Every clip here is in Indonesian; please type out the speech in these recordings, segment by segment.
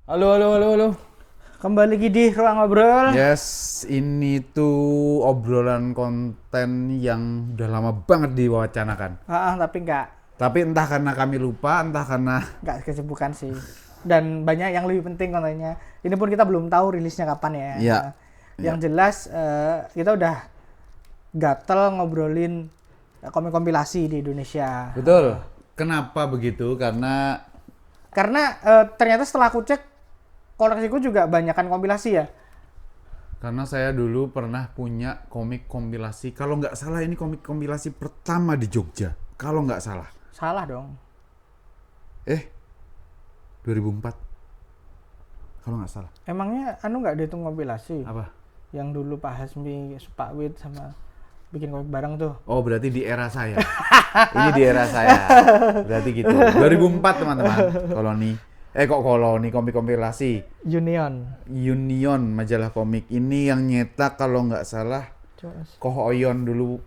Halo, halo, halo, halo. Kembali lagi di ruang ngobrol. Yes, ini tuh obrolan konten yang udah lama banget diwacanakan. Tapi Tapi entah karena kami lupa, entah karena nggak kesibukan sih. Dan banyak yang lebih penting kontennya. Ini pun kita belum tahu rilisnya kapan ya. ya, Yang ya. jelas kita udah gatel ngobrolin komik kompilasi di Indonesia. Betul. Kenapa begitu? Karena ternyata setelah aku cek koleksiku juga banyakan kompilasi ya. Karena saya dulu pernah punya komik kompilasi. Kalau nggak salah ini komik kompilasi pertama di Jogja. Kalau nggak salah. Salah dong. 2004. Kalau nggak salah. Emangnya nggak dihitung kompilasi? Apa? Yang dulu Pak Hasmi, Pak Wid sama bikin komik bareng tuh. Oh, berarti di era saya. Ini di era saya. Berarti gitu. 2004 teman-teman. Koloni komik kompilasi. Union majalah komik ini yang nyetak kalau nggak salah Koh Oyon dulu,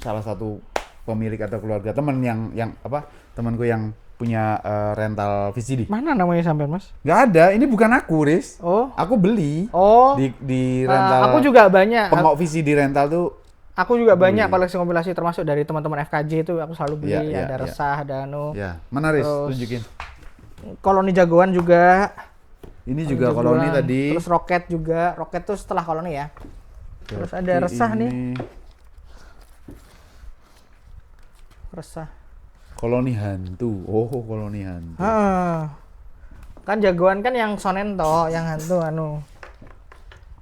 salah satu pemilik atau keluarga teman yang temanku yang punya rental VCD. Mana namanya sampean, Mas? Nggak ada, ini bukan aku, Riz. Oh. Aku beli. Oh. Di rental. Aku juga banyak. Pengok VCD rental tuh. Aku juga banyak koleksi kompilasi termasuk dari teman-teman FKJ itu aku selalu beli. Iya, ada Resah, ada Ya, mana Riz? Terus Tunjukin. Koloni Jagoan juga. Ini juga koloni tadi. Terus Roket juga. Roket tuh setelah koloni ya. Terus ada Resah nih. Resah. Koloni hantu. Oh, koloni hantu. Kan Jagoan kan yang shonen toh, yang hantu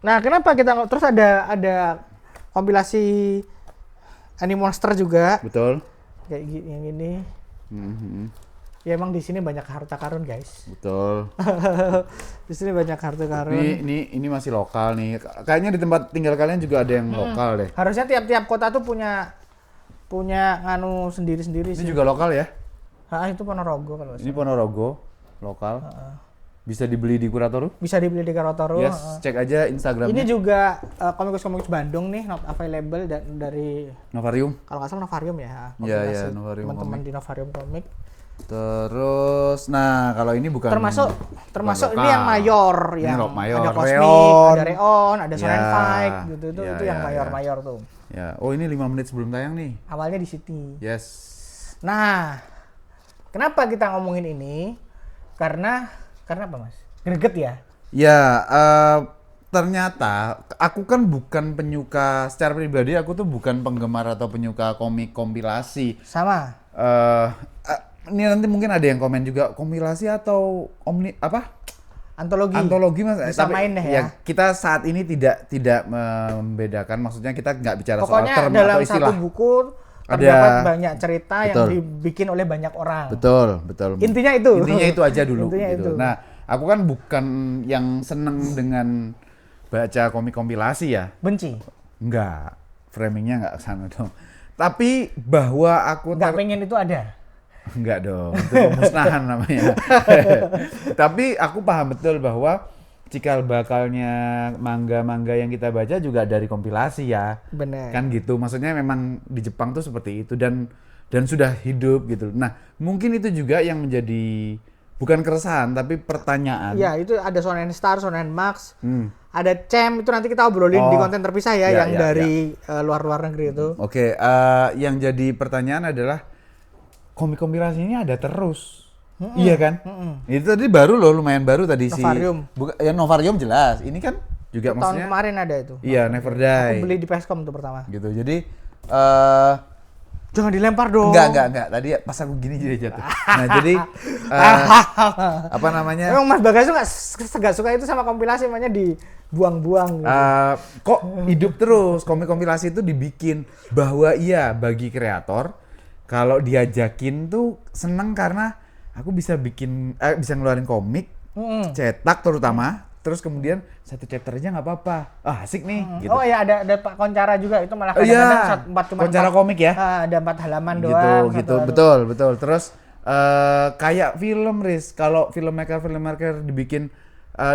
Nah, kenapa kita terus ada kompilasi Animonster juga. Betul. Kayak yang ini. Mm-hmm. Ya emang di sini banyak harta karun, guys. Betul. Di sini banyak harta karun. Ini masih lokal nih. Kayaknya di tempat tinggal kalian juga ada yang lokal deh. Harusnya tiap-tiap kota tuh punya sendiri-sendiri sih. Ini juga lokal ya? Itu Ponorogo kalau Ini Ponorogo, lokal. Bisa dibeli di Kuratoru? bisa dibeli di Karatoru. Yes, cek aja Instagramnya. Ini juga komikus Bandung nih, not available dari Novarium. kalau nggak salah Novarium ya. Iya, Novarium teman-teman Komik. di Novarium Komik. Terus, nah kalau ini bukan termasuk ini lokal. yang mayor, Ini yang mayor. ada Cosmic, Reon. ada Reon, ada Sonen Ya. Fight gitu. Itu yang Ya. mayor tuh. Ya, oh ini 5 menit sebelum tayang nih. Awalnya di sini. Yes. Nah, kenapa kita ngomongin ini? Karena apa, Mas? Greget ya? Ya, ternyata aku kan bukan penyuka, secara pribadi aku tuh bukan penggemar atau penyuka komik kompilasi. Sama. Ini nanti mungkin ada yang komen juga, kompilasi atau antologi Mas. Disamain deh ya. Kita saat ini tidak membedakan, maksudnya kita nggak bicara Pokoknya soal term dalam atau istilah. satu buku terdapat banyak cerita yang dibikin oleh banyak orang. Betul. Intinya itu. Intinya itu aja dulu. Intinya gitu. itu. Nah, aku kan bukan yang seneng dengan baca komik kompilasi ya. Benci. Enggak, framingnya enggak kesana dong. Tapi bahwa aku Nggak pengen itu ada. enggak dong, itu pemusnahan namanya. Tapi aku paham betul bahwa cikal bakalnya manga-manga yang kita baca juga dari kompilasi ya. Benar. Kan gitu, maksudnya memang di Jepang tuh seperti itu dan sudah hidup gitu. Nah, mungkin itu juga yang menjadi bukan keresahan tapi pertanyaan. Ya, itu ada Shonen Star, Shonen Max. Ada Cem, itu nanti kita obrolin di konten terpisah ya, yang dari luar negeri itu. Oke, yang jadi pertanyaan adalah komik kompilasi ini ada terus. Iya kan? Itu tadi baru loh, lumayan baru tadi Novarium. Novarium jelas. Ini kan juga Tahun maksudnya kemarin ada itu. iya, Never Die. Aku beli di Peskom tuh pertama. Gitu. Jadi Jangan dilempar dong. enggak. Tadi pas aku gini jadi jatuh. Nah, jadi apa namanya? Emang Mas Bagas tuh nggak suka itu sama kompilasi, namanya dibuang-buang. Gitu. Kok hidup terus komik kompilasi itu dibikin bahwa iya bagi kreator kalau diajakin tuh seneng karena aku bisa bisa ngeluarin komik cetak terutama, terus kemudian satu chapter aja nggak apa-apa, asik nih gitu. Oh iya, ada Pak Koncara juga, itu malah Iya, Koncara komik ya, ada 4 halaman gitu doang. gitu, betul. Terus kayak film, Riz, kalau filmmaker dibikin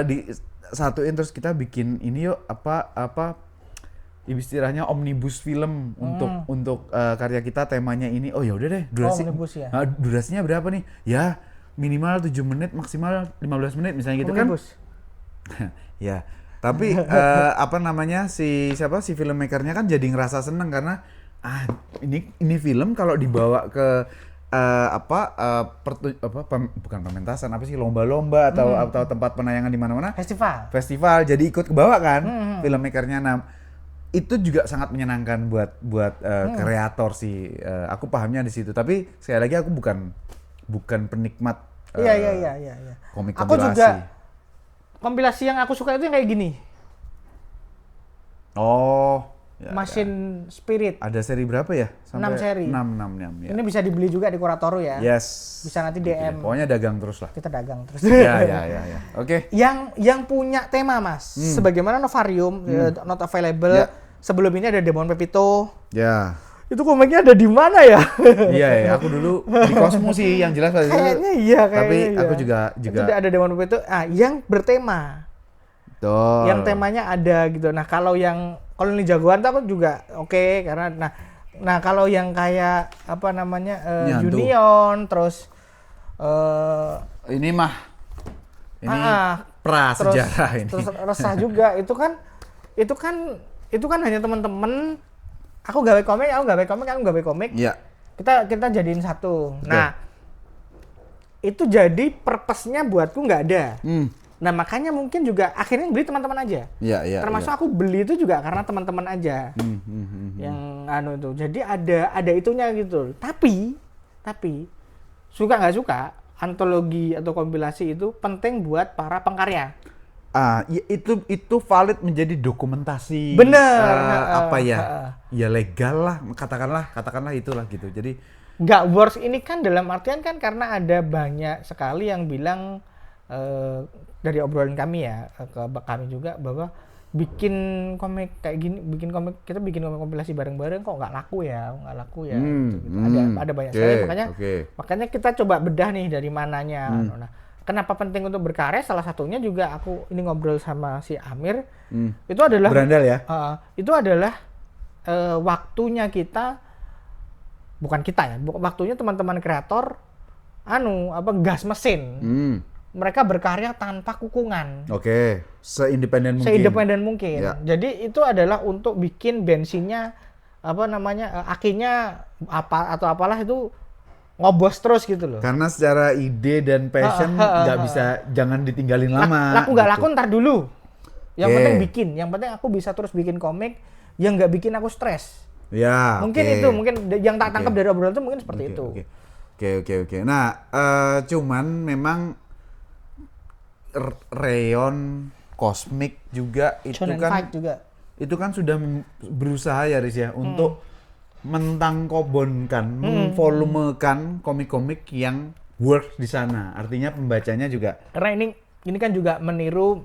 disatuin terus kita bikin ini yuk apa istilahnya omnibus film untuk karya kita, temanya ini, oh ya udah deh, omnibus ya. durasinya berapa nih ya, minimal 7 menit, maksimal 15 menit misalnya gitu Omnibus. Kan. Ya, tapi apa namanya si filmmakernya kan jadi ngerasa seneng karena ini film kalau dibawa ke bukan pementasan apa sih, lomba-lomba atau tempat penayangan di mana-mana, festival jadi ikut kebawa kan filmmakernya. Nah, itu juga sangat menyenangkan buat kreator sih. Aku pahamnya di situ. Tapi sekali lagi aku bukan penikmat komik kompilasi. Aku juga kompilasi yang aku suka itu yang kayak gini. Machine Spirit. Ada seri berapa ya? 6 seri. 6 ya. Ini bisa dibeli juga di Kuratoru ya. Yes. Bisa nanti DM. Pokoknya dagang terus lah. Kita dagang terus. Ya. Oke. Yang punya tema, Mas. Sebagaimana Novarium, not available. Ya. Sebelum ini ada Demon Pepito. Ya. Itu komiknya ada di mana ya? Iya, aku dulu di Cosmo sih yang jelas kayaknya iya. Tapi aku juga itu ada Demon Pepito. Yang bertema. Betul. Yang temanya ada gitu. Nah, kalau ini jagoan tuh aku juga oke, karena nah kalau yang kayak apa namanya Union terus ini prasejarah ini. Terus resah juga itu kan hanya teman-teman aku gawe komik. Iya. Kita jadiin satu. Nah, itu jadi purpose-nya buatku nggak ada. Nah, makanya mungkin juga akhirnya beli teman-teman aja. Iya. Termasuk aku beli itu juga karena teman-teman aja. Yang itu. Jadi ada itunya gitu. Tapi suka nggak suka, antologi atau kompilasi itu penting buat para pengkarya. Ya itu valid menjadi dokumentasi. Bener. Ya legal lah, katakanlah itulah gitu. Jadi nggak worse ini kan dalam artian kan karena ada banyak sekali yang bilang dari obrolan kami ya ke kami juga bahwa bikin komik kayak gini, bikin komik kompilasi bareng-bareng kok nggak laku ya gitu. Ada banyak sekali, makanya kita coba bedah nih dari mananya. Nah, kenapa penting untuk berkarya? Salah satunya juga aku ini ngobrol sama si Amir, itu adalah berandal ya. Itu adalah waktunya kita, bukan kita ya, waktunya teman-teman kreator gas mesin. Mereka berkarya tanpa kukungan. Oke, seindependen mungkin. Ya. Jadi itu adalah untuk bikin bensinnya akinya atau apalah itu ngobos terus gitu loh. Karena secara ide dan passion nggak bisa, jangan ditinggalin lama. Laku nggak laku ntar dulu. Yang penting bikin. Yang penting aku bisa terus bikin komik yang nggak bikin aku stres. Ya. Mungkin yang tak tangkap dari obrolan itu mungkin seperti itu. Oke. Nah, cuman memang Rayon, Cosmic juga itu kan juga. Itu kan sudah berusaha ya Riz ya untuk mentangkobonkan, memvolumekan komik-komik yang work di sana. Artinya pembacanya juga. Karena ini kan juga meniru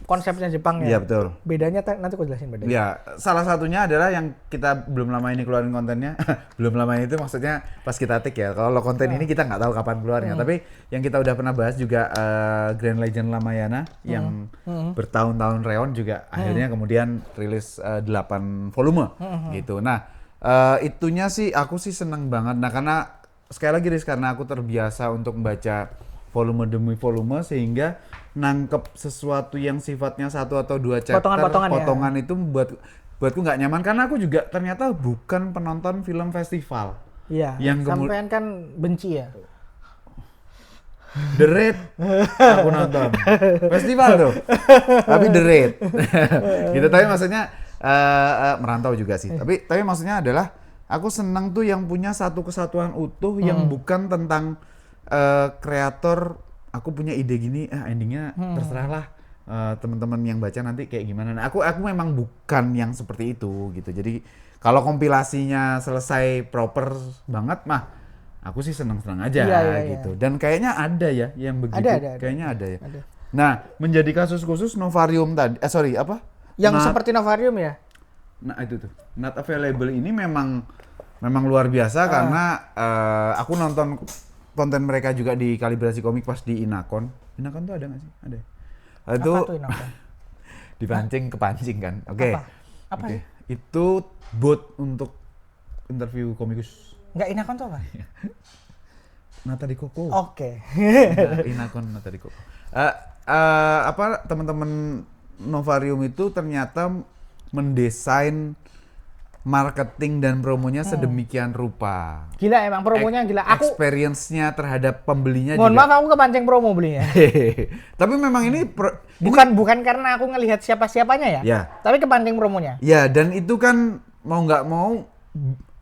konsepnya Jepang ya. Iya, betul. Bedanya nanti aku jelasin bedanya. Ya, salah satunya adalah yang kita belum lama ini keluarin kontennya. Belum lama itu maksudnya pas kita take ya. Kalau konten ini kita nggak tahu kapan keluarnya. Tapi yang kita udah pernah bahas juga Grand Legend Lamayana yang bertahun-tahun Rayon juga akhirnya kemudian rilis 8 volume gitu. Nah, itunya sih aku sih seneng banget. Nah, karena sekali lagi Riz, karena aku terbiasa untuk membaca volume demi volume sehingga nangkep sesuatu yang sifatnya 1 atau 2 chapter potongan itu buatku nggak nyaman, karena aku juga ternyata bukan penonton film festival. Iya. Sampean kan benci ya. The Raid aku nonton festival tuh, tapi The Raid gitu. Tapi maksudnya merantau juga sih. Tapi maksudnya adalah aku senang tuh yang punya satu kesatuan utuh yang bukan tentang kreator. Aku punya ide gini, endingnya terserah lah teman-teman yang baca nanti kayak gimana. Nah, aku memang bukan yang seperti itu gitu. Jadi kalau kompilasinya selesai proper banget mah, aku sih senang-senang aja gitu. Dan kayaknya ada ya yang begitu. Kayaknya ada ya. Ada. Nah, menjadi kasus khusus Novarium tadi. Yang seperti Novarium ya? Nah, itu tuh. Not Available ini memang luar biasa karena aku nonton konten mereka juga di Kalibrasi Komik pas di Inakon. Inakon tuh ada nggak sih? Ada. Itu apa tuh Inakon? kepancing kan. Oke. Apa? Sih? Itu bot untuk interview komikus. Nggak, Inakon tuh apa? Nata de Coco. Oke. Inakon Nata de Coco. Teman-teman Novarium itu ternyata mendesain marketing dan promonya sedemikian rupa. Gila emang promonya gila. Experience-nya terhadap pembelinya mohon juga. maaf aku kepancing promo belinya. Tapi memang ini bukan karena aku ngelihat siapa-siapanya ya. Ya. Tapi kepancing promonya. Ya, dan itu kan mau nggak mau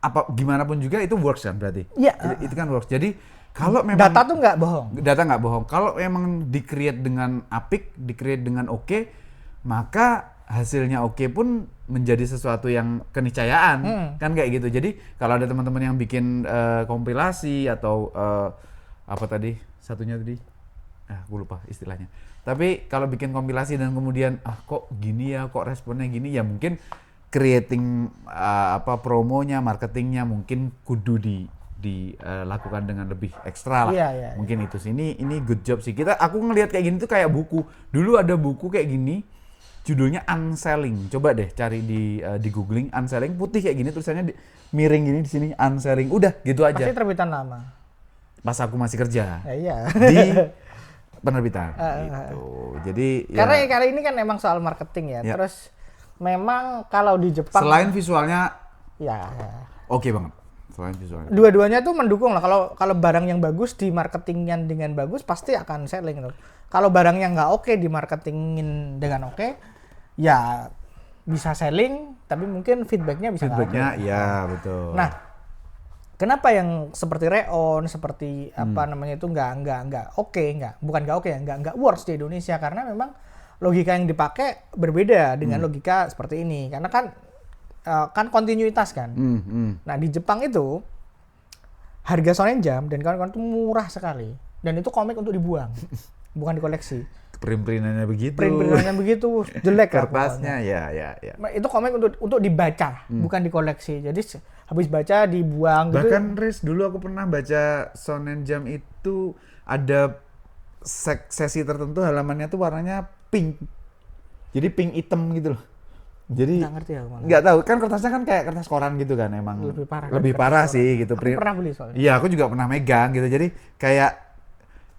apa gimana pun juga itu works kan berarti. Iya. Itu kan works. Jadi kalau memang data tuh nggak bohong. Data nggak bohong. Kalau memang di-create dengan apik, di-create dengan oke, maka hasilnya oke pun menjadi sesuatu yang keniscayaan, kan kayak gitu. Jadi kalau ada teman-teman yang bikin kompilasi atau apa tadi satunya tadi, aku lupa istilahnya. Tapi kalau bikin kompilasi dan kemudian kok gini ya, kok responnya gini ya, mungkin creating promonya, marketingnya mungkin kudu dilakukan dengan lebih ekstra lah. Iya. Mungkin itu sih. Ini good job sih. Aku ngelihat kayak gini tuh kayak buku. Dulu ada buku kayak gini, judulnya Unselling. Coba deh cari di googling Unselling, putih kayak gini tulisannya miring gini di sini Unselling. Udah gitu aja. Pasti terbitan lama. Pas aku masih kerja. Iya. Di penerbitan gitu. Jadi karena ini kan emang soal marketing ya. Terus memang kalau di Jepang selain visualnya ya oke banget. Selain visualnya. Dua-duanya tuh mendukung lah. Kalau barang yang bagus di marketingnya dengan bagus pasti akan selling tuh. Kalau barang yang nggak oke di marketingin dengan oke, ya bisa selling, tapi mungkin feedbacknya bisa nggak oke. Ya betul. Nah, kenapa yang seperti Reon, seperti apa namanya itu nggak oke, bukan nggak oke ya, nggak works di Indonesia karena memang logika yang dipakai berbeda dengan logika seperti ini. Karena kan kontinuitas kan. Nah di Jepang itu harga Shonen Jump dan kawan-kawan itu murah sekali, dan itu komik untuk dibuang. Bukan dikoleksi. Print-printannya begitu. Print-printannya begitu jelek kertasnya ya. Itu komik untuk dibaca, bukan dikoleksi. Jadi habis baca dibuang. Bahkan Riz, dulu aku pernah baca Shonen Jump itu ada sesi tertentu halamannya tuh warnanya pink. Jadi pink hitam gitu loh. Jadi nggak ngerti ya malah. Nggak tahu kan kertasnya kan kayak kertas koran gitu kan emang. Lebih parah sih gitu. Aku pernah beli soalnya. Iya, aku juga pernah megang gitu. Jadi kayak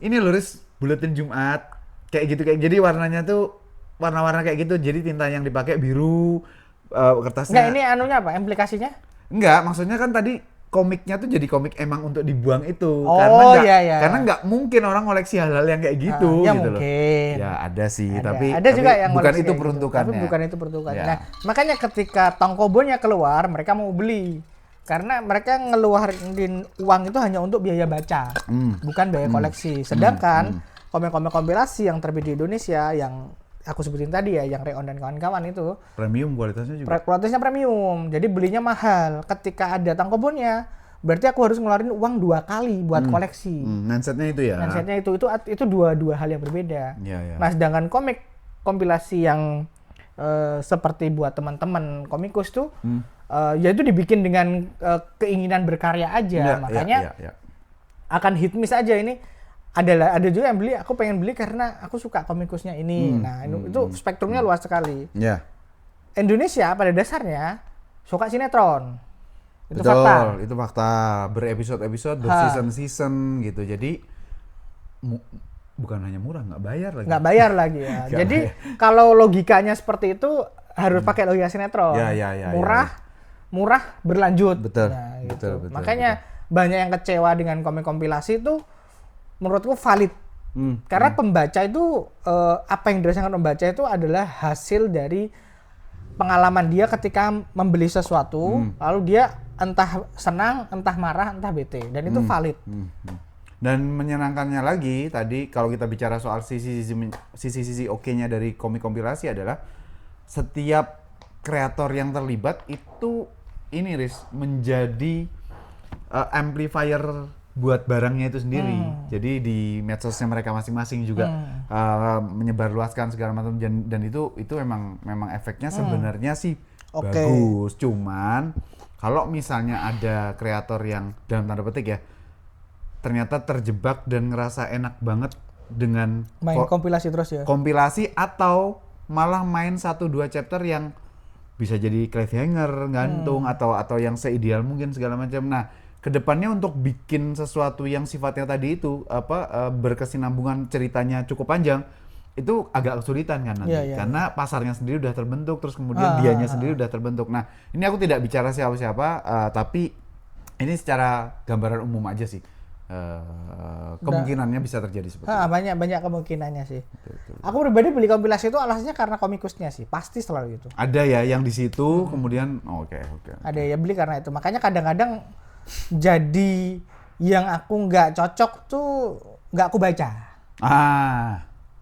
ini loh Riz, buletin Jumat kayak gitu, jadi warnanya tuh warna-warna kayak gitu, jadi tinta yang dipakai biru, kertasnya. Nggak, ini anunya apa implikasinya? Enggak, maksudnya kan tadi komiknya tuh jadi komik emang untuk dibuang itu. Karena nggak mungkin orang koleksi hal-hal yang kayak gitu ya gitu mungkin. loh. Ya ada sih, tapi juga yang bukan itu peruntukannya. Gitu. Tapi bukan itu peruntukannya. Ya. Nah, makanya ketika Tongkobonya keluar, mereka mau beli. Karena mereka ngeluarin uang itu hanya untuk biaya baca, bukan biaya koleksi. Sedangkan komik-komik kompilasi yang terbit di Indonesia yang aku sebutin tadi ya, yang Reon dan kawan-kawan itu premium kualitasnya juga. Kualitasnya premium, jadi belinya mahal. Ketika ada Tongkobonya, berarti aku harus ngeluarin uang 2 kali buat koleksi. Mindsetnya itu ya. Mindsetnya itu dua hal yang berbeda. Ya. Nah, sedangkan komik kompilasi yang seperti buat teman-teman komikus tuh, ya itu dibikin dengan keinginan berkarya aja. Makanya akan hit miss aja ini. Ada juga yang beli, aku pengen beli karena aku suka komikusnya ini. Nah, itu spektrumnya luas sekali. Yeah. Indonesia pada dasarnya suka sinetron. Itu betul, itu fakta. Berepisode-episode, berseason-season gitu. Jadi bukan hanya murah, nggak bayar lagi ya. Jadi kalau logikanya seperti itu harus pakai logika sinetron. Murah berlanjut. Betul. Nah, gitu. Makanya banyak yang kecewa dengan komik kompilasi itu. Menurutku valid, karena pembaca itu apa yang dirasakan pembaca itu adalah hasil dari pengalaman dia ketika membeli sesuatu, lalu dia entah senang, entah marah, entah bete, dan itu valid. Dan menyenangkannya lagi tadi kalau kita bicara soal sisi oke-nya dari komik kompilasi adalah setiap kreator yang terlibat itu ini Riz menjadi amplifier buat barangnya itu sendiri. Jadi di medsosnya mereka masing-masing juga menyebarluaskan segala macam, dan itu memang efeknya sebenarnya sih bagus. Cuman kalau misalnya ada kreator yang dalam tanda petik ya ternyata terjebak dan ngerasa enak banget dengan main kompilasi terus ya. Kompilasi atau malah main 1-2 chapter yang bisa jadi cliffhanger, gantung atau yang seideal mungkin segala macam. Nah, kedepannya untuk bikin sesuatu yang sifatnya tadi itu berkesinambungan ceritanya cukup panjang itu agak kesulitan kan nanti karena pasarnya sendiri udah terbentuk, terus kemudian dianya sendiri udah terbentuk. Nah ini aku tidak bicara siapa-siapa, tapi ini secara gambaran umum aja sih. Kemungkinannya bisa terjadi seperti itu. Banyak kemungkinannya sih. Betul. Aku pribadi beli kompilasi itu alasannya karena komikusnya sih, pasti selalu itu. Ada ya yang di situ, kemudian oke. Ada ya beli karena itu. Makanya kadang-kadang jadi yang aku nggak cocok tuh nggak aku baca.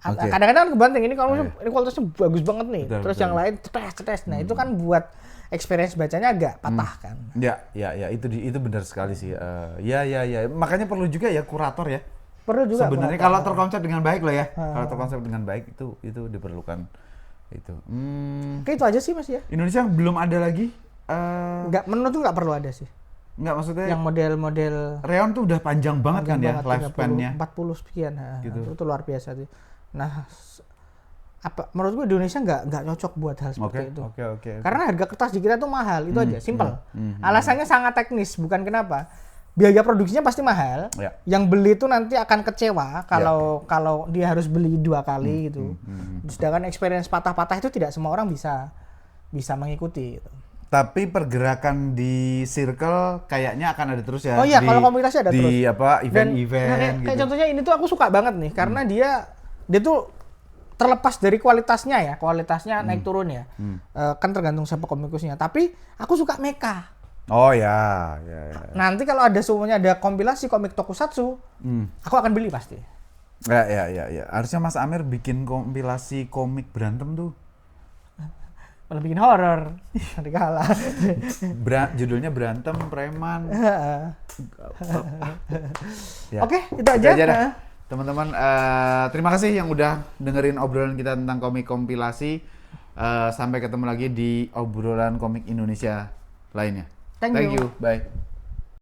Kadang-kadang kan kebanting ini kalau ini kualitasnya bagus banget nih, terus yang lain cetes. Nah itu kan buat experience bacanya agak patah kan. Ya itu benar sekali sih. Ya makanya perlu juga ya kurator ya. Perlu juga. Sebenarnya kalau terkonsep dengan baik loh ya. Kalau terkonsep dengan baik itu diperlukan itu. Oke itu aja sih Mas ya. Indonesia belum ada lagi. Menurut tuh nggak perlu ada sih. Nggak, maksudnya yang model Reon tuh udah panjang banget kan ya lifespan-nya. 40 sekian. Gitu. Itu luar biasa sih. Nah, menurut gue Indonesia nggak cocok buat hal seperti itu. Oke. Karena harga kertas di kita tuh mahal, itu aja, simpel. Alasannya sangat teknis, bukan kenapa. Biaya produksinya pasti mahal. Yang beli itu nanti akan kecewa kalau dia harus beli 2 kali gitu. Sedangkan experience patah-patah itu tidak semua orang bisa mengikuti gitu. Tapi pergerakan di circle kayaknya akan ada terus ya. Oh iya, kalau komunitasnya ada terus. Di event-event gitu. Kayak contohnya ini tuh aku suka banget nih, karena dia tuh terlepas dari kualitasnya naik turun ya. Kan tergantung siapa komikusnya. Tapi aku suka mecha. Oh ya. Nanti kalau semuanya ada kompilasi komik tokusatsu, aku akan beli pasti. Ya. Harusnya Mas Amir bikin kompilasi komik berantem tuh. Malah bikin horor. Nanti kalah. Judulnya Berantem Preman. Oke, itu aja. Teman-teman, terima kasih yang udah dengerin obrolan kita tentang komik kompilasi. Sampai ketemu lagi di obrolan komik Indonesia lainnya. Thank you. Bye.